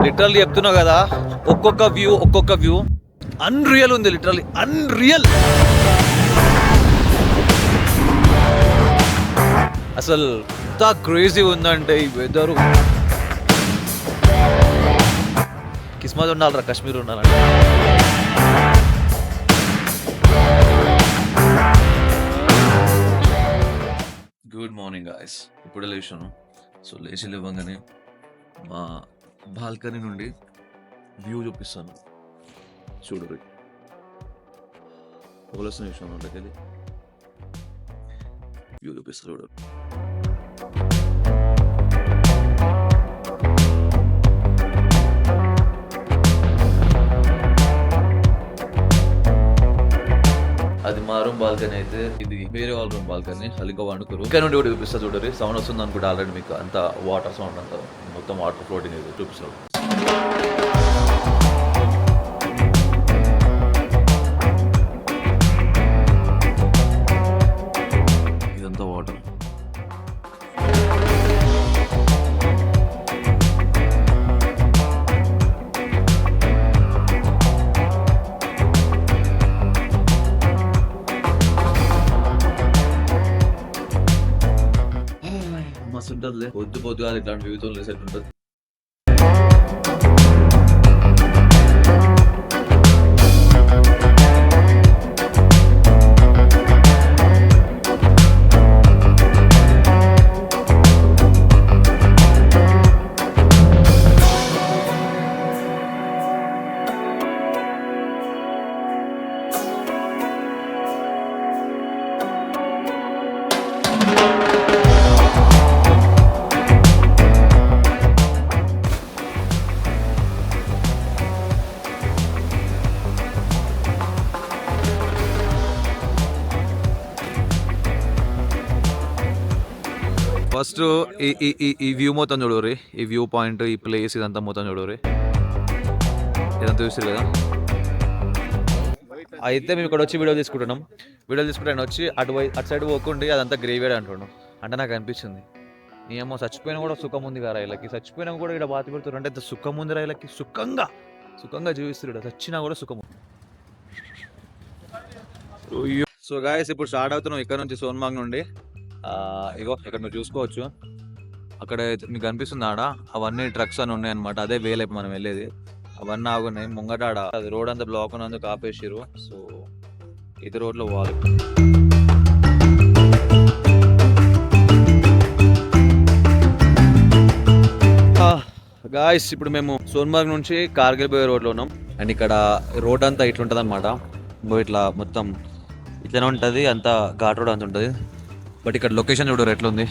Literally చెప్తున్నా కదా, ఒక్కొక్క వ్యూ అన్రియల్ ఉంది. Literally unreal. అసలు ఎంత క్రేజీ ఉందంటే ఈ వెదరు. కిస్మత్ ఉండాలరా కాశ్మీర్ ఉండాలంటే. Good morning guys. ఇప్పుడే లేచాను. సో లేచి లేవగానే మా బాల్కనీ నుండి వ్యూ చూపిస్తాను. చూడరు ఒకలసిన విషయం ఉండకెళ్ళి వ్యూ చూపిస్తా చూడరు. అది మా రూమ్ బాల్కనీ అయితే, ఇది వేరే వాళ్ళ రూమ్ బాల్కనీ. సరిగ్గా వండుకోరు. ఇక్కడ నుండి కూడా చూపిస్తా చూడరు. సౌండ్ వస్తుంది అనుకుంటే ఆల్రెడీ మీకు అంత వాటర్ సౌండ్, అంతా మొత్తం వాటర్ ఫ్లోటింగ్ అయితే చూపిస్తాడు. ఇదంతా వాటర్. మస్తు ఉంటుంది. పొద్దుగా ఇట్లాంటి వ్యూతో లేసేట్టు ఉంటుంది. ఫస్ట్ ఈ వ్యూ మొత్తం చూడరు. ఈ వ్యూ పాయింట్, ఈ ప్లేస్, ఇదంతా మొత్తం చూడరు. ఇదంతా చూస్తారు కదా. అయితే మేము ఇక్కడ వచ్చి వీడియో తీసుకుంటున్నాం. ఆయన వచ్చి అటు సైడ్ పోకుండి అదంతా గ్రేవేడ్ అంటున్నాం. అంటే నాకు అనిపించింది, ఏమో చచ్చిపోయినా కూడా సుఖం ఉంది కదా రైళ్ళకి. చచ్చిపోయినా కూడా ఇక్కడ బాధ పెడుతున్నారు అంటే ఇంత సుఖం ఉంది రైళ్ళకి. సుఖంగా జీవిస్తున్నారు. చచ్చినా కూడా సుఖం. సో గాయస్, ఇప్పుడు స్టార్ట్ అవుతున్నాం ఇక్కడ నుంచి, సోన్మార్గ్ నుండి. ఇగో ఇక్కడ మీరు చూసుకోవచ్చు. అక్కడ మీకు కనిపిస్తుంది ఆడ, అవన్నీ ట్రక్స్ అని ఉన్నాయి అనమాట. అదే వేలైపు మనం వెళ్ళేది. అవన్నీ ఆగున్నాయి ముంగట. ఆడ అది రోడ్ అంతా బ్లాక్ ఉన్నందుకు ఆపేసిరు. సో ఇది రోడ్లో పోవాలి. గాయస్, ఇప్పుడు మేము సోన్మార్గ్ నుంచి కార్గిల్ పోయే రోడ్లో ఉన్నాం. అండ్ ఇక్కడ రోడ్ అంతా ఇట్లుంటుంది అనమాట. ఇట్లా మొత్తం ఇట్లనే ఉంటుంది, అంతా ఘాట్ రోడ్ అంత ఉంటుంది. బట్ ఇక్కడ లొకేషన్ చూడరు ఎట్లుంది.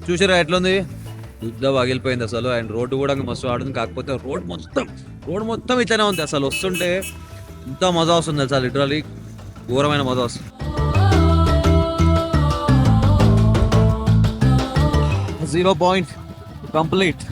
చూసారా ఎట్లుంది, యుద్ధ పగిలిపోయింది అసలు. అండ్ రోడ్డు కూడా మస్తు ఆడుతుంది. కాకపోతే రోడ్ మొత్తం ఇట్లనే ఉంది. అసలు వస్తుంటే ఎంత మజా వస్తుంది అసలు, లిటరలీ ఘోరమైన మజా వస్తుంది. 0 point కంప్లీట్.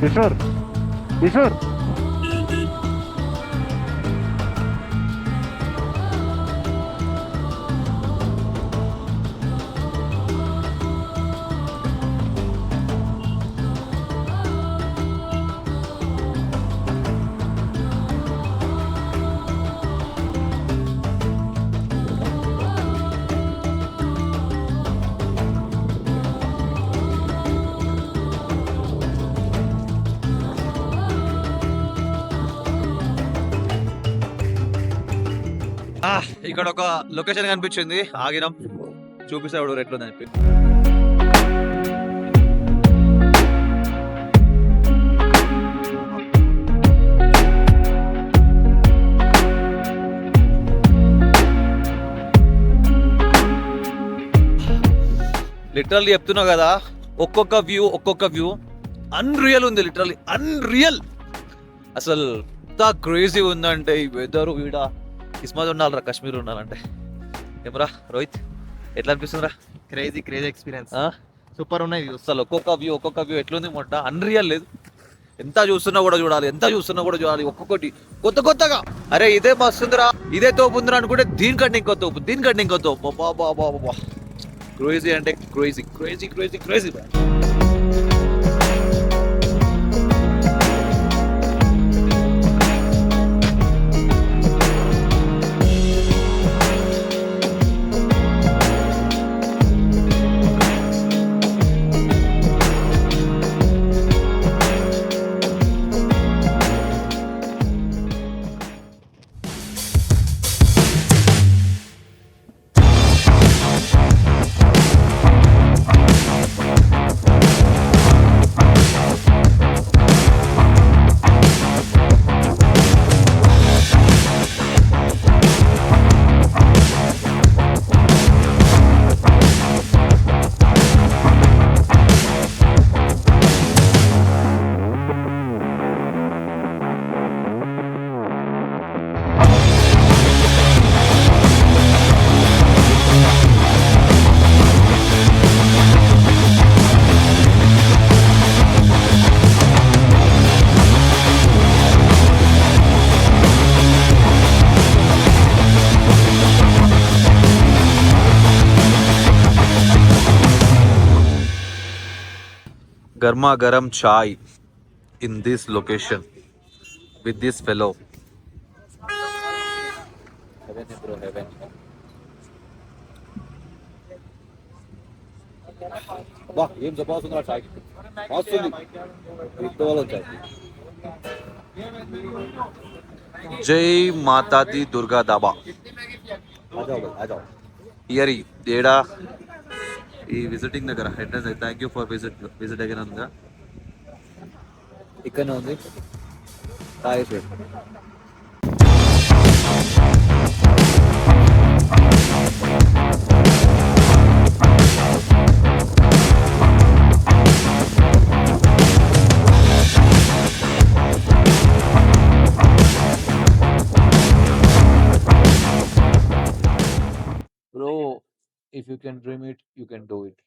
కిషోర్ కిషోర్ ఇక్కడ ఒక లొకేషన్ కనిపించింది, ఆగినాం, చూపిస్తాడు ఎట్లా చెప్పి. లిటరల్లీ చెప్తున్నా కదా, ఒక్కొక్క వ్యూ అన్రియల్ ఉంది, లిటరల్లీ అన్రియల్. అసలు ఎంత క్రేజీ ఉందంటే ఈ వెదర్, ఈడ కిస్మత్ ఉండాలరా కాశ్మీర్ ఉండాలంటే. ఏమరా రోహిత్, ఎట్లా అనిపిస్తుందిరా? క్రేజీ ఎక్స్పీరియన్స్, సూపర్ ఉన్నాయి వ్యూస్. అసలు ఒక్కొక్క వ్యూ ఎట్లుంది మొట్ట, అన్రియల్ లేదు. ఎంత చూస్తున్నా కూడా చూడాలి, ఒక్కొక్కటి కొత్తగా. అరే ఇదే మస్తుందిరా, ఇదే తోపు ఉందిరా అనుకుంటే దీనికంటే ఇంకో తోపు. బాబా క్రేజీ అంటే crazy. Garma garam chai in this location with this fellow. Heaven bro, heaven. Wah, ఏం చెప్పాల్సిందిరా చాయ్. వస్తుంది. ఇద్దరు చాయ్. జై మాతా ది దుర్గా దాబా. ఆజాओ. ఇయరి ఏడా ఈ విజిటింగ్ దగ్గర address. Thank you for visit again అందా. ఇక్కడనే ఉంది తాగేశ్వర్. Bro, if you can dream it, you can do it.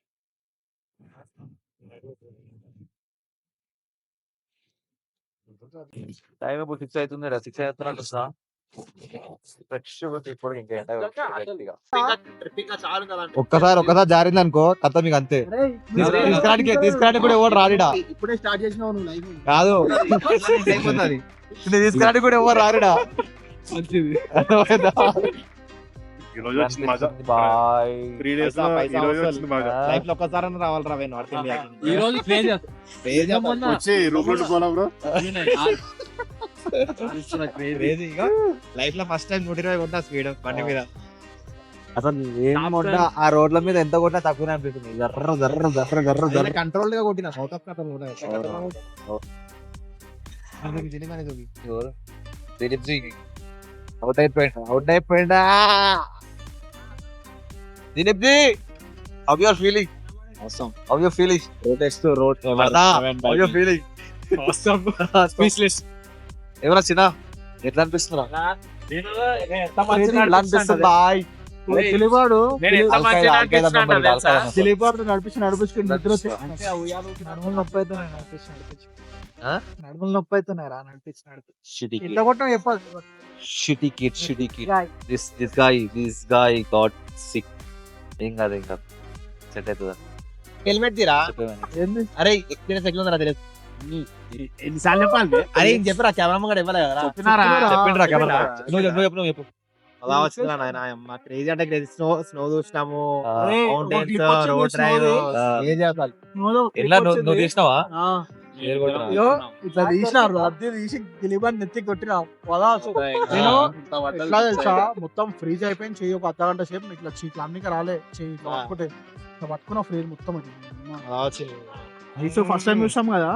Time ఇప్పుడు 6 అవుతుంది రా. 6 అవుతున్నట్టు వస్తా. ఒక్కసారి జారింది అనుకో కథ మీకు అంతే. తీసుకురానికి కూడా ఎవరు రాడిడా. ఇప్పుడే స్టార్ట్ చేసినావు నువ్వు లైవ్. కాదు తీసుకురానికి కూడా ఎవరు రాడిడా. మంచిది. లైఫ్ లో ఒక్కసారి రావాలి రా. ఈ రోజు లైఫ్ లో ఫస్ట్ టైం 120 కొట్టా స్పీడ్ బండి మీద. అసలు ఏం కొట్టా ఆ రోడ్ల మీద ఎంత కొట్టా తక్కువనే అనిపిస్తుంది. జర్ర కంట్రోల్ గా కొట్టిన సౌత్ ఆఫ్రికా అవుట్ అయిపోయిందా. Dilip ji, how you are feeling? Awesome. How you feeling? Road. How you feeling? Awesome. Speechless. ఎవరా చిన్న ఎట్లా అనిపిస్తుందా? బాయ్ తెలిపాడు నడిపించుకుని నిద్ర 30 అయితే నడుములు నొప్పి అవుతున్నాయి రా నడిపించినాడు షిటీ ఎంత కొట్టం చెప్పాలి kid this guy got sick. ఏం కాదు సెట్ అవుతుందా? హెల్మెట్ తీరా. ఏంది అరే ఎక్స్పీరియన్స్ ఎట్లా ఉందా తెలియదు. ఎన్నిసార్లు చెప్పాలి అరే ఏం చెప్పరా కెమెరా కూడా ఇవ్వాలి కదా. చెప్పినారా? చెప్పిండ్రా కెమెరా. చెప్పిండ్రా? నువ్వు చెప్పు. అలా వచ్చిందా నాయన క్రేజీ అంటే క్రేజీ. స్నో చూసినాము, అరే, ఒక మౌంటైన్స్, clip వచ్చింది రోడ్ డ్రైవ్. snowది. ఏం చేయాలి? ఎలా నువ్వు తీసినావా? ఆ, అయ్యో, ఇట్లా తీసినారు అద్దె తీసి గిలిబాన్ నెత్తి కొట్టిన పొలా నేను ఎట్లా తెలుసా మొత్తం ఫ్రీజ్ అయిపోయింది. చెయ్యి ఒక అర్ధ గంట సేపు ఇట్లా ఇట్లా అన్ని రాలే చెయ్యి ఇట్లా పట్టుకుంటే ఇట్లా పట్టుకున్న ఫ్రీజ్ మొత్తం అలా వచ్చింది. ఫస్ట్ టైం చూసాం కదా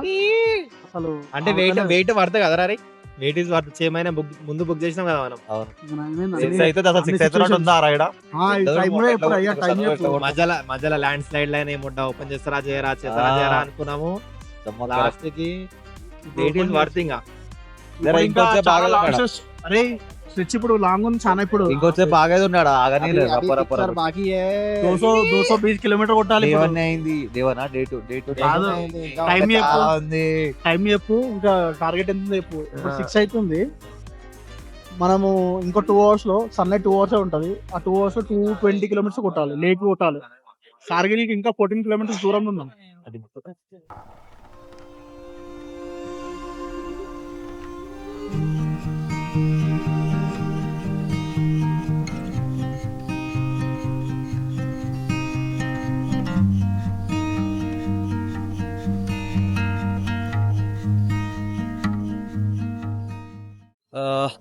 అసలు అంటే వెయిట్ పడతాయి కదా రే. వెయిట్ ఇస్ వర్త్ చేయమైనా ముందు బుక్ చేసినాం కదా మనం. మధ్యలో ల్యాండ్ స్లైడ్ లైన్ ఏముంటా ఓపెన్ చేస్తారా చేయరా అనుకున్నాము. లాస్ట్ కి వెయిట్ ఇస్ వర్త్. అరే స్విచ్ ఇప్పుడు లాంగ్ ఉంది చాలా. ఇప్పుడు ఇంకొచ్చేపు ఆగేది ఉన్నాడు. ఆగని బాకీ 220 కిలోమీటర్ కొట్టాలి. అయింది దేవనా డే టు కాదు. టైం చెప్పు ఇంకా టార్గెట్ ఎంత చెప్పు. ఇప్పుడు 6 అవుతుంది. మనము ఇంకో 2 అవర్స్ లో సన్లైట్ 2 అవర్స్ ఉంటది. ఆ 2 అవర్స్ 220 కిలోమీటర్స్ కొట్టాలి. లేట్ కొట్టాలి. కార్గిల్ ఇంకా 14 కిలోమీటర్స్ దూరంలో ఉన్నాం.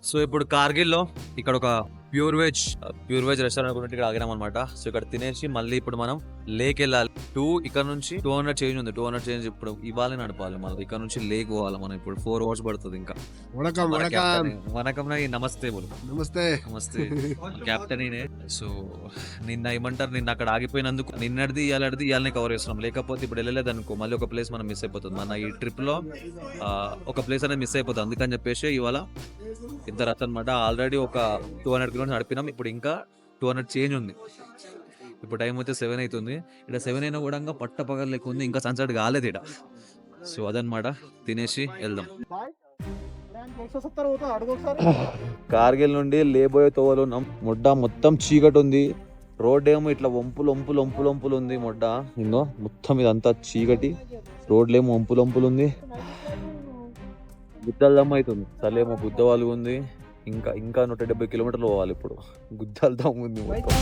సో ఇప్పుడు కార్గిల్ లో ఇక్కడ ఒక ప్యూర్ వెజ్ రెస్టారెంట్ కూడా ఇక్కడ ఆగినాం అనమాట. సో ఇక్కడ తినేసి మళ్ళీ ఇప్పుడు మనం లేక్ వెళ్ళాలి. ఇక్కడ నుంచి 200 చేంజ్ ఉంది. 200 చేంజ్ ఇప్పుడు ఇవ్వాలి నడపాలి. మళ్ళీ ఇక్కడ నుంచి లేక్ పోవాలి మనం. ఇప్పుడు 4 అవర్స్ పడుతుంది ఇంకా. వనకం నమస్తే బోలు. నమస్తే కెప్టెన్. సో నిన్న ఏమంటారు, నిన్న అక్కడ ఆగిపోయినందుకు నిన్నటిది ఇవాళని కవర్ చేస్తున్నాం. లేకపోతే ఇప్పుడు వెళ్ళలేదు అనుకో మళ్ళీ ఒక ప్లేస్ మనం మిస్ అయిపోతుంది. మన ఈ ట్రిప్ లో ఒక ప్లేస్ అనేది మిస్ అయిపోతుంది. అందుకని చెప్పేసి ఇవాళ ఇద్దరు అనమాట. ఆల్రెడీ ఒక 200 కిలోమీటర్స్ నడిపినాం. ఇప్పుడు ఇంకా 200 చేంజ్ ఉంది. ఇప్పుడు టైం వచ్చి 7 అవుతుంది. ఇక్కడ 7 అయినా కూడా ఇంకా పట్ట పగలు లెక్క ఉంది. ఇంకా సన్సెట్ కాలేదు ఇక్కడ. సో అదనమాట. తినేసి వెళ్దాం. కార్గిల్ నుండి లేబోయే తోవలు ఉన్నాం. ముడ్డ మొత్తం చీకటి ఉంది. రోడ్ ఏమో ఇట్లా వంపులు ఉంది. ముడ్డ ఇందో మొత్తం ఇదంతా చీకటి. రోడ్లేమో వంపులు ఉంది. గుద్దల్దమ్మ అవుతుంది. తలేమో గుద్ద వాళ్ళు ఉంది. ఇంకా 170 కిలోమీటర్లు పోవాలి. ఇప్పుడు గుద్దల్దమ్మ ఉంది మొత్తం.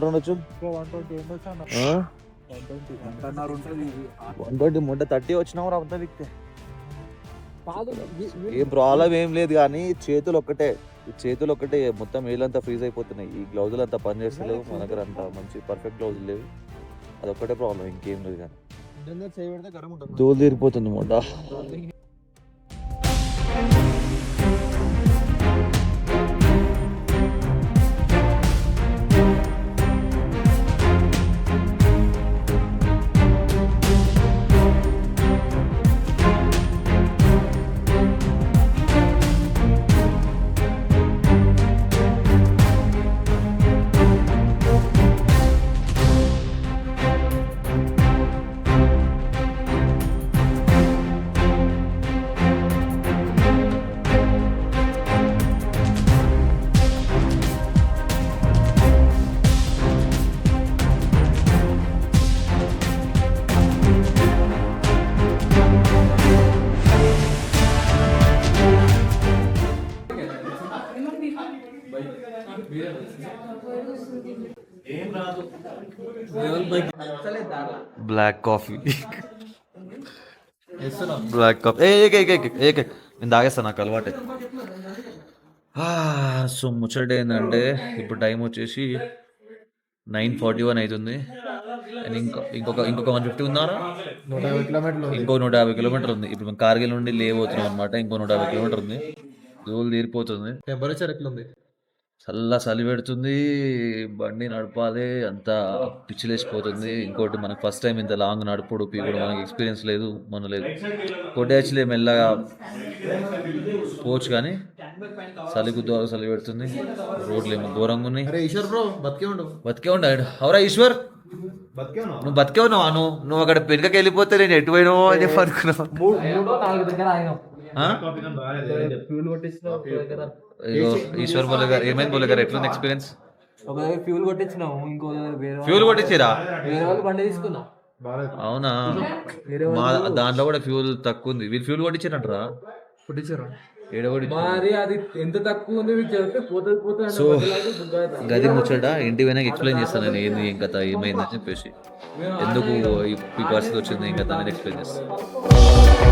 ఉండొచ్చు 120 ముడ్డ 30 వచ్చినావు అంతా విక్తే. ఏం ప్రాబ్లం ఏం లేదు కానీ చేతులు ఒక్కటే మొత్తం వేలంతా ఫ్రీజ్ అయిపోతున్నాయి. ఈ గ్లౌజులు అంతా పని చేస్తలేవు. మన దగ్గర అంతా మంచి పర్ఫెక్ట్ గ్లౌజులు లేవు. అదొక్కటే ప్రాబ్లం, ఇంకేం లేదు. కానీ తోలు తీరిపోతుంది ముడ్డ. బ్లాక్ కాఫీ బ్లాక్ కప్ నేను తాగేస్తాను, నాకు అలవాటే. సో ముచ్చట ఏంటంటే ఇప్పుడు టైం వచ్చేసి 9:41 అవుతుంది. అండ్ ఇంకొక 150 ఉందారా, 150 కిలోమీటర్లు ఇంకో 150 కిలోమీటర్ ఉంది. ఇప్పుడు మేము కార్గిల్ నుండి లేవ్ అవుతున్నాం అనమాట. ఇంకో 150 కిలోమీటర్ ఉంది, దూలు తీరిపోతుంది. టెంపరేచర్ ఎట్లుంది? చలి పెడుతుంది, బండి నడపాలి, అంతా పిచ్చిలేసిపోతుంది. ఇంకోటి మనకు ఫస్ట్ టైం ఇంత లాంగ్ నడుపుడు కూడా మనకి ఎక్స్పీరియన్స్ లేదు, మన లేదు. కొట్టేయచ్చులే మెల్లగా పోవచ్చు, కానీ చలి పెడుతుంది. రోడ్లు ఏమో ఘోరంగా ఉన్నాయి. అరే ఈశ్వర్ బ్రో బతికే ఉండు. బతికే ఉన్నాడు. అవురా ఈశ్వర్, నువ్వు బతికే ఉన్నావా? నువ్వు అక్కడ పెనుకకి వెళ్ళిపోతే నేను ఎటు పోయినావో అని చెప్పి అనుకున్నావు. ఇగో ఈశ్వర్ బోలే గారు, ఏమైంది బోలే గారు, ఎట్లుంది ఎక్స్పీరియన్స్? ఫ్యూల్ కొట్టించినాము, ఇంకో ఫ్యూల్ కొట్టించిరా? వేరే వాళ్ళు బండి తీసుకున్నాం. అవునా, మా దాంట్లో కూడా ఫ్యూల్ తక్కువ ఉంది. వీళ్ళు ఫ్యూల్ కొట్టించారంటరా? కొట్టించారు ఏడవడి. మరి అది ఎంత తక్కువ ఉంది మీకు చెప్తే పోతుంది. సో గది ముచ్చట ఇంటి వెనక ఎక్స్ప్లెయిన్ చేస్తాను నేను, ఏంది ఏం కథ ఏమైందని చెప్పేసి, ఎందుకు ఈ పరిస్థితి వచ్చింది ఏం కథ అనేది ఎక్స్ప్లెయిన్ చేస్తాను.